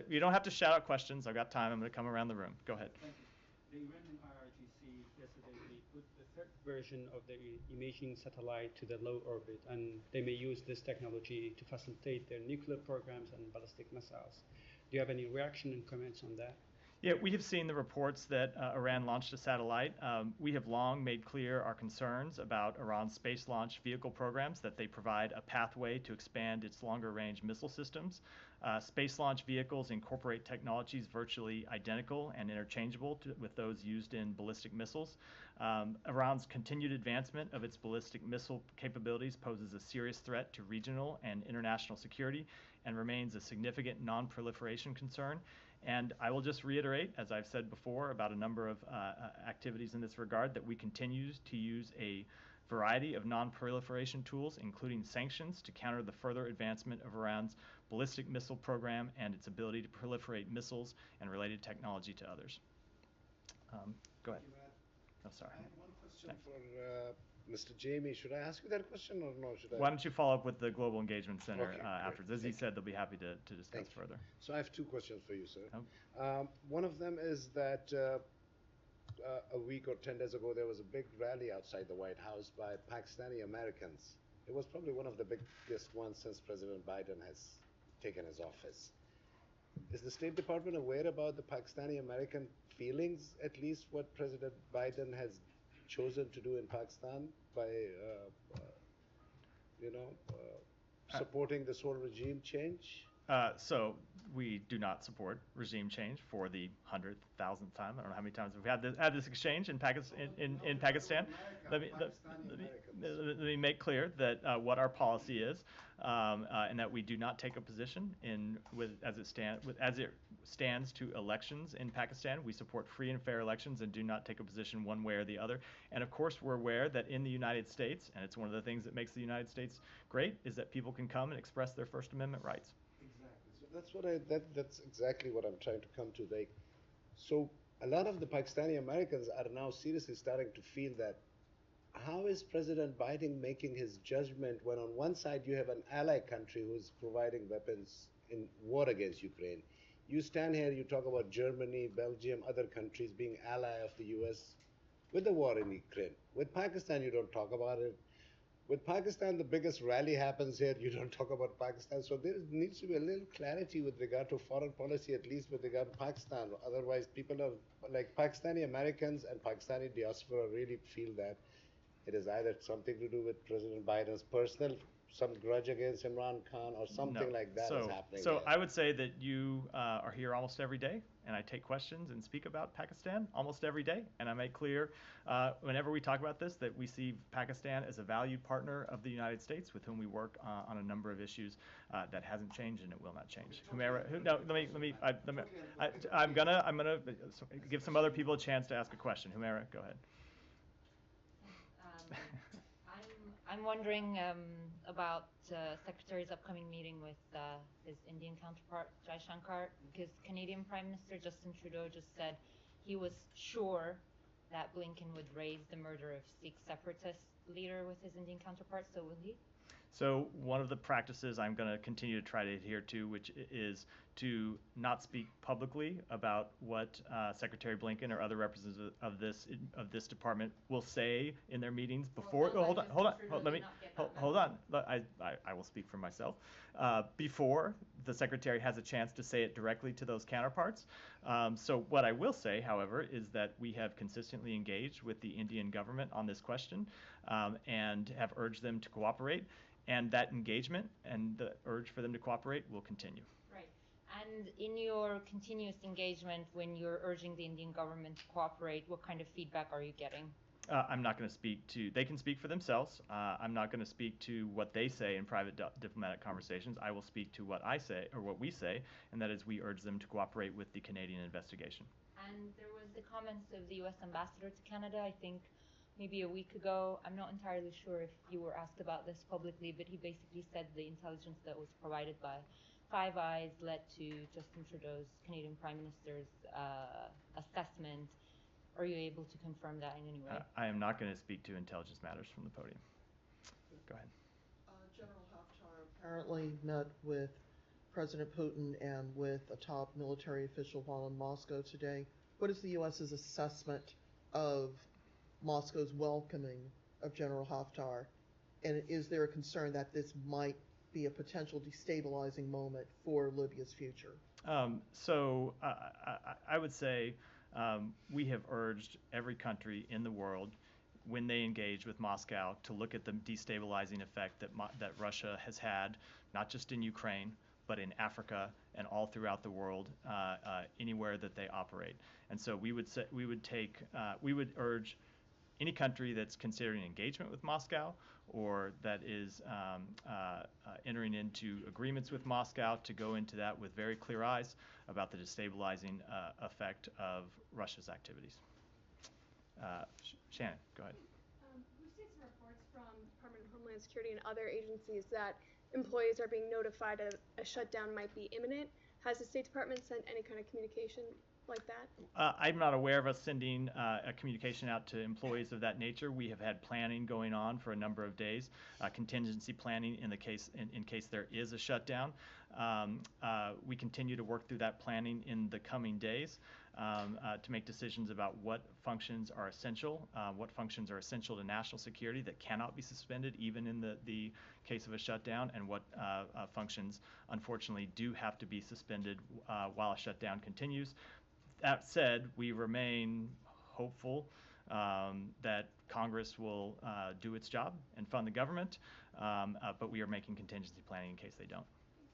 You don't have to shout out questions. I've got time. I'm gonna come around the room. Go ahead. Thank you. The Iranian IRGC yesterday they put the third version of the imaging satellite to the low orbit, and they may use this technology to facilitate their nuclear programs and ballistic missiles. Do you have any reaction and comments on that? Yeah, we have seen the reports that Iran launched a satellite. We have long made clear our concerns about Iran's space launch vehicle programs, that they provide a pathway to expand its longer-range missile systems. Space launch vehicles incorporate technologies virtually identical and interchangeable with those used in ballistic missiles. Iran's continued advancement of its ballistic missile capabilities poses a serious threat to regional and international security and remains a significant non-proliferation concern. And I will just reiterate, as I've said before, about a number of activities in this regard, that we continue to use a variety of non-proliferation tools, including sanctions, to counter the further advancement of Iran's ballistic missile program and its ability to proliferate missiles and related technology to others. Go ahead. Oh, sorry. I have one question for Mr. Jamie. Should I ask you that question or no? Why don't you follow up with the Global Engagement Center Okay, afterwards? As he said, they'll be happy to discuss further. So I have two questions for you, sir. Oh. One of them is that a week or 10 days ago, there was a big rally outside the White House by Pakistani Americans. It was probably one of the biggest ones since President Biden has taken his office. Is the State Department aware about the Pakistani American feelings, at least what President Biden has chosen to do in Pakistan by, supporting this whole regime change? So we do not support regime change for the 100,000th time. I don't know how many times we've had this exchange in Pakistan. Let me make clear that what our policy is, and that we do not take a position as it stands to elections in Pakistan. We support free and fair elections and do not take a position one way or the other. And of course, we're aware that in the United States, and it's one of the things that makes the United States great, is that people can come and express their First Amendment rights. Exactly. So that's exactly what I'm trying to come to. So a lot of the Pakistani Americans are now seriously starting to feel that how is President Biden making his judgment when on one side you have an ally country who's providing weapons in war against Ukraine? You stand here, you talk about Germany, Belgium, other countries being ally of the U.S. with the war in Ukraine. With Pakistan, you don't talk about it. With Pakistan, the biggest rally happens here. You don't talk about Pakistan. So there needs to be a little clarity with regard to foreign policy, at least with regard to Pakistan. Otherwise, people are like Pakistani Americans and Pakistani diaspora really feel that it is either something to do with President Biden's personal, some grudge against Imran Khan, or something like that is happening. So there. I would say that you are here almost every day, and I take questions and speak about Pakistan almost every day, and I make clear whenever we talk about this that we see Pakistan as a valued partner of the United States with whom we work on a number of issues that hasn't changed and it will not change. Humaira, I'm gonna give some other people a chance to ask a question. Humaira, go ahead. I'm wondering about Secretary's upcoming meeting with his Indian counterpart, Jai Shankar, because Canadian Prime Minister Justin Trudeau just said he was sure that Blinken would raise the murder of Sikh separatist leader with his Indian counterpart, so will he? So one of the practices I'm going to continue to try to adhere to, which is to not speak publicly about what Secretary Blinken or other representatives of this department will say in their meetings before. Hold on. I will speak for myself. Before the secretary has a chance to say it directly to those counterparts. So what I will say, however, is that we have consistently engaged with the Indian government on this question and have urged them to cooperate. And that engagement and the urge for them to cooperate will continue. Right. And in your continuous engagement, when you're urging the Indian government to cooperate, what kind of feedback are you getting? I'm not going to speak to, they can speak for themselves. I'm not going to speak to what they say in private diplomatic conversations. I will speak to what I say, or what we say, and that is we urge them to cooperate with the Canadian investigation. And there was the comments of the U.S. ambassador to Canada, I think, maybe a week ago. I'm not entirely sure if you were asked about this publicly, but he basically said the intelligence that was provided by Five Eyes led to Justin Trudeau's Canadian Prime Minister's assessment. Are you able to confirm that in any way? I am not going to speak to intelligence matters from the podium. Go ahead. General Haftar apparently met with President Putin and with a top military official while in Moscow today. What is the U.S.'s assessment of Moscow's welcoming of General Haftar? And is there a concern that this might be a potential destabilizing moment for Libya's future? So I would say we have urged every country in the world, when they engage with Moscow, to look at the destabilizing effect that Russia has had, not just in Ukraine, but in Africa and all throughout the world, anywhere that they operate. And so we would urge any country that's considering engagement with Moscow or that is entering into agreements with Moscow to go into that with very clear eyes about the destabilizing effect of Russia's activities. Shannon, go ahead. We've seen some reports from Department of Homeland Security and other agencies that employees are being notified a shutdown might be imminent. Has the State Department sent any kind of communication like that? I'm not aware of us sending a communication out to employees of that nature. We have had planning going on for a number of days, contingency planning in case there is a shutdown. We continue to work through that planning in the coming days to make decisions about what functions are essential to national security that cannot be suspended even in the case of a shutdown, and what functions unfortunately do have to be suspended while a shutdown continues. That said, we remain hopeful that Congress will do its job and fund the government, but we are making contingency planning in case they don't.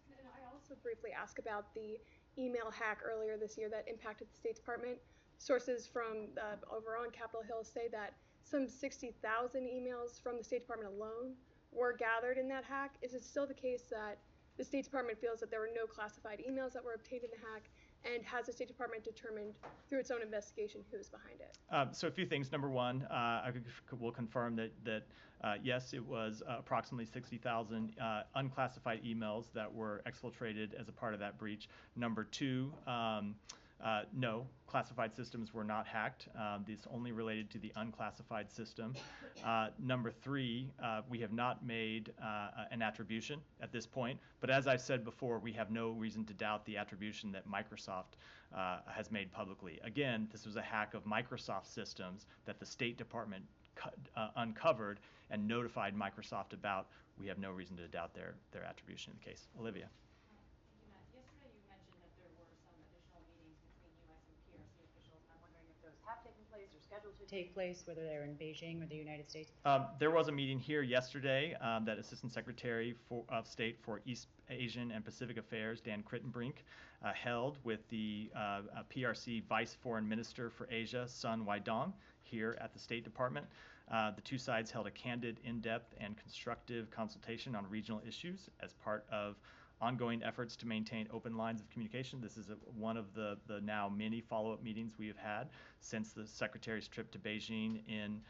And I also briefly asked about the email hack earlier this year that impacted the State Department. Sources from over on Capitol Hill say that some 60,000 emails from the State Department alone were gathered in that hack. Is it still the case that the State Department feels that there were no classified emails that were obtained in the hack? And has the State Department determined through its own investigation who's behind it? So a few things. Number one, I will confirm that yes, it was approximately 60,000 unclassified emails that were exfiltrated as a part of that breach. Number two, No, classified systems were not hacked. This only related to the unclassified system. Number three, we have not made an attribution at this point, but as I've said before, we have no reason to doubt the attribution that Microsoft has made publicly. Again, this was a hack of Microsoft systems that the State Department uncovered and notified Microsoft about. We have no reason to doubt their attribution in the case. Olivia. Yesterday you mentioned that there were some additional meetings between U.S. and PRC officials, and I'm wondering if those have taken place or scheduled to take place, whether they're in Beijing or the United States. There was a meeting here yesterday that Assistant Secretary of State for East Asian and Pacific Affairs, Dan Crittenbrink, held with the PRC Vice Foreign Minister for Asia, Sun Weidong, here at the State Department. The two sides held a candid, in-depth, and constructive consultation on regional issues as part of ongoing efforts to maintain open lines of communication. This is one of the now many follow-up meetings we have had since the Secretary's trip to Beijing in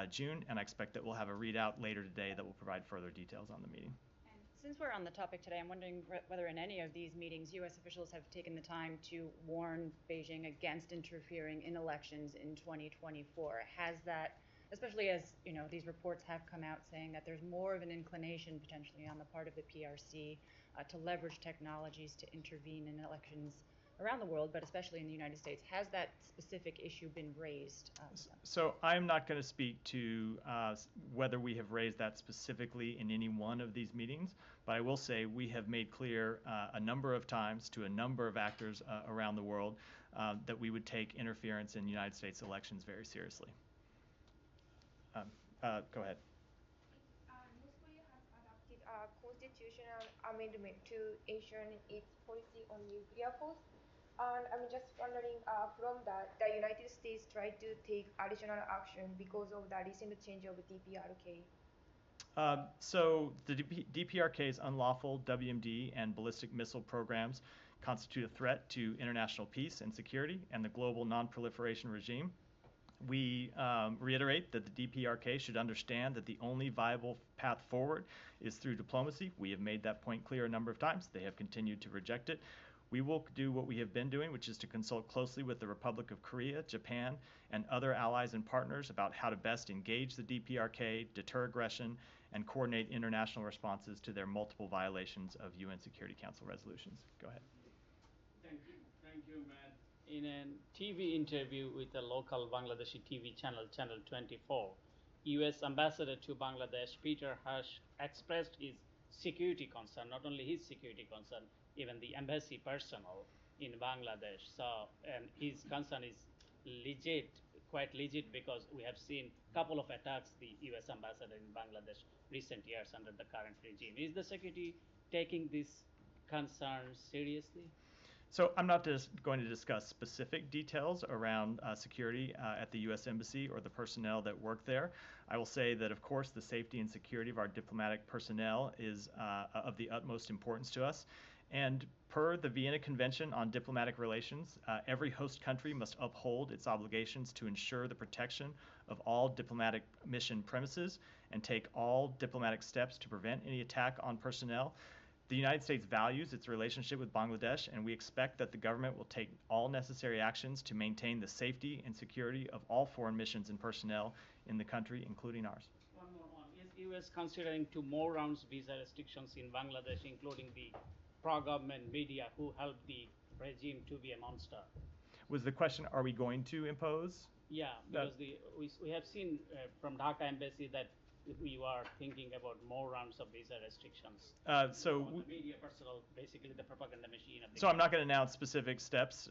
June, and I expect that we'll have a readout later today that will provide further details on the meeting. And since we're on the topic today, I'm wondering whether in any of these meetings U.S. officials have taken the time to warn Beijing against interfering in elections in 2024. Has that, especially as these reports have come out saying that there's more of an inclination potentially on the part of the PRC to leverage technologies to intervene in elections around the world, but especially in the United States. Has that specific issue been raised? So I'm not going to speak to whether we have raised that specifically in any one of these meetings, but I will say we have made clear a number of times to a number of actors around the world that we would take interference in United States elections very seriously. Go ahead. North Korea has adopted a constitutional amendment to ensure its policy on nuclear force. And I'm just wondering, from that, the United States tried to take additional action because of the recent change of DPRK. So the DPRK's unlawful WMD and ballistic missile programs constitute a threat to international peace and security and the global non-proliferation regime. We reiterate that the DPRK should understand that the only viable path forward is through diplomacy. We have made that point clear a number of times. They have continued to reject it. We will do what we have been doing, which is to consult closely with the Republic of Korea, Japan, and other allies and partners about how to best engage the DPRK, deter aggression, and coordinate international responses to their multiple violations of UN Security Council resolutions. Go ahead. Thank you, Matt. In a TV interview with a local Bangladeshi TV channel, Channel 24, U.S. Ambassador to Bangladesh, Peter Hush, expressed his security concern, not only his security concern, even the embassy personnel in Bangladesh. So, and his concern is legit, quite legit, because we have seen a couple of attacks the U.S. ambassador in Bangladesh recent years under the current regime. Is the security taking these concerns seriously? So I'm not just going to discuss specific details around security at the U.S. Embassy or the personnel that work there. I will say that, of course, the safety and security of our diplomatic personnel is of the utmost importance to us. And per the Vienna Convention on Diplomatic Relations, every host country must uphold its obligations to ensure the protection of all diplomatic mission premises and take all diplomatic steps to prevent any attack on personnel. The United States values its relationship with Bangladesh, and we expect that the government will take all necessary actions to maintain the safety and security of all foreign missions and personnel in the country, including ours. One more one. Is U.S. considering 2 more rounds visa restrictions in Bangladesh, including the pro-government media who helped the regime to be a monster? Was the question, are we going to impose? Yeah, because we have seen from Dhaka Embassy that we are thinking about more rounds of visa restrictions. So the media personnel, basically the propaganda machine of the So I'm not going to announce specific steps,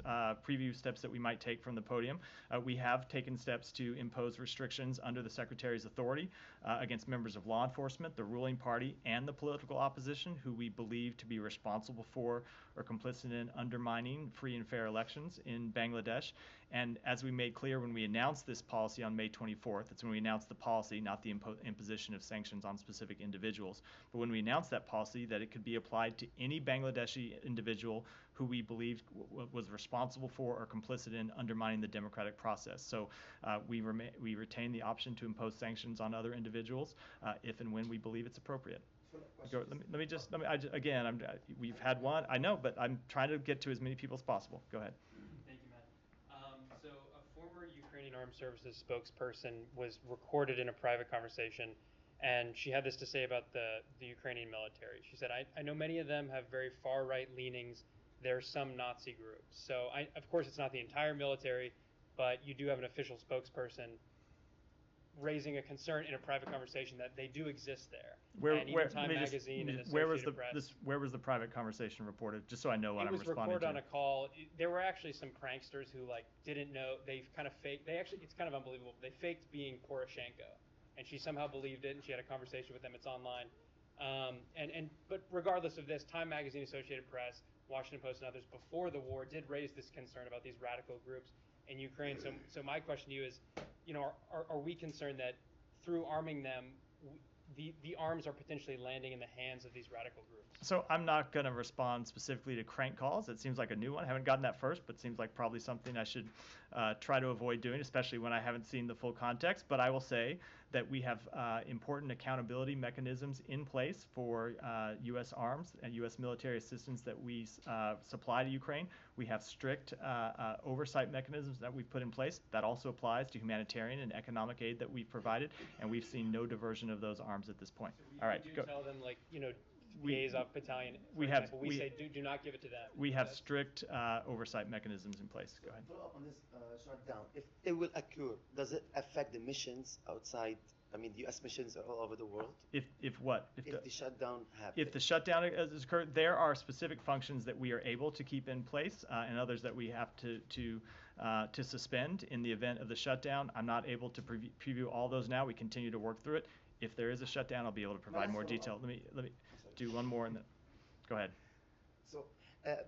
preview steps that we might take from the podium. We have taken steps to impose restrictions under the Secretary's authority against members of law enforcement, the ruling party, and the political opposition who we believe to be responsible for or complicit in undermining free and fair elections in Bangladesh. And as we made clear when we announced this policy on May 24th, that's when we announced the policy, not the imposition of sanctions on specific individuals, but when we announced that policy, that it could be applied to any Bangladeshi individual who we believed was responsible for or complicit in undermining the democratic process. So we retain the option to impose sanctions on other individuals if and when we believe it's appropriate. We've had one, I know, but I'm trying to get to as many people as possible. Go ahead. Thank you, Matt. Armed Services spokesperson was recorded in a private conversation, and she had this to say about the Ukrainian military. She said, I know many of them have very far-right leanings. There are some Nazi groups. So, of course, it's not the entire military, but you do have an official spokesperson raising a concern in a private conversation that they do exist there. And even Time Magazine and Associated Press. Where was the private conversation reported? Just so I know what I'm responding to. It was recorded on a call. There were actually some pranksters who didn't know. They kind of faked. It's kind of unbelievable. They faked being Poroshenko, and she somehow believed it. And she had a conversation with them. It's online. But regardless of this, Time Magazine, Associated Press, Washington Post, and others before the war did raise this concern about these radical groups in Ukraine. So my question to you is, are we concerned that through arming them, the arms are potentially landing in the hands of these radical groups? So I'm not going to respond specifically to crank calls. It seems like a new one. I haven't gotten that first, but seems like probably something I should try to avoid doing, especially when I haven't seen the full context. But I will say that we have important accountability mechanisms in place for U.S. arms and U.S. military assistance that we supply to Ukraine. We have strict oversight mechanisms that we've put in place. That also applies to humanitarian and economic aid that we've provided, and we've seen no diversion of those arms at this point. All right, we do tell them, Azov Battalion, for example, we say do not give it to them. We have strict oversight mechanisms in place. Go ahead. Follow up on this shutdown. If it will occur, does it affect the missions outside? I mean, the U.S. missions are all over the world. If what? If the shutdown happens. If the shutdown has occurred, there are specific functions that we are able to keep in place, and others that we have to suspend in the event of the shutdown. I'm not able to preview all those now. We continue to work through it. If there is a shutdown, I'll be able to provide more detail. Let me do one more and then go ahead. So,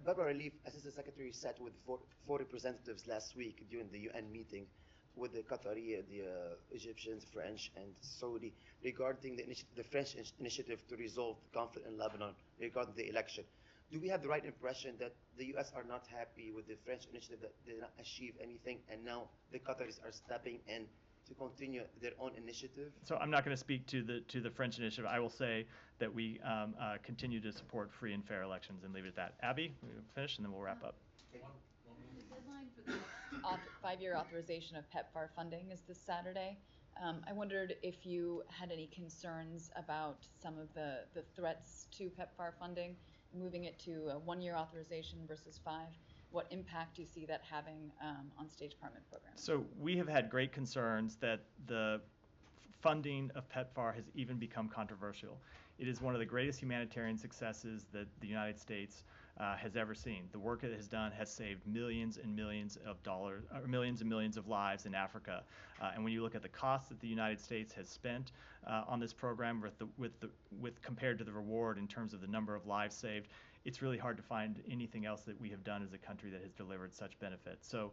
Barbara Leaf, Assistant Secretary, sat with four representatives last week during the UN meeting with the Qatari, the Egyptians, French, and Saudi regarding the French initiative to resolve the conflict in Lebanon regarding the election. Do we have the right impression that the U.S. are not happy with the French initiative, that they did not achieve anything, and now the Qataris are stepping in to continue their own initiative? So I'm not going to speak to the French initiative. I will say that we continue to support free and fair elections and leave it at that. Abby, we'll finish and then we'll wrap up. The deadline for the 5-year authorization of PEPFAR funding is this Saturday. I wondered if you had any concerns about some of the threats to PEPFAR funding, moving it to a 1-year authorization versus 5. What impact do you see that having on State Department programs? So we have had great concerns that the funding of PEPFAR has even become controversial. It is one of the greatest humanitarian successes that the United States has ever seen. The work it has done has saved millions and millions of dollars, or millions and millions of lives in Africa. And when you look at the cost that the United States has spent on this program with compared to the reward in terms of the number of lives saved, it's really hard to find anything else that we have done as a country that has delivered such benefits. So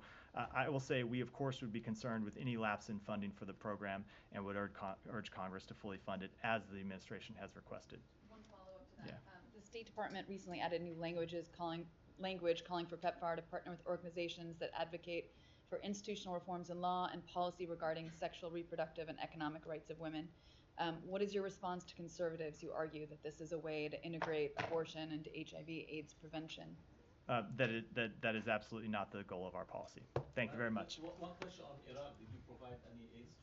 I will say we, of course, would be concerned with any lapse in funding for the program and would urge Congress to fully fund it as the administration has requested. One follow-up to that. Yeah. The State Department recently added new language calling for PEPFAR to partner with organizations that advocate for institutional reforms in law and policy regarding sexual, reproductive, and economic rights of women. What is your response to conservatives who argue that this is a way to integrate abortion into HIV/AIDS prevention? That is absolutely not the goal of our policy. Thank you very much. One question on Iraq. Did you provide any aids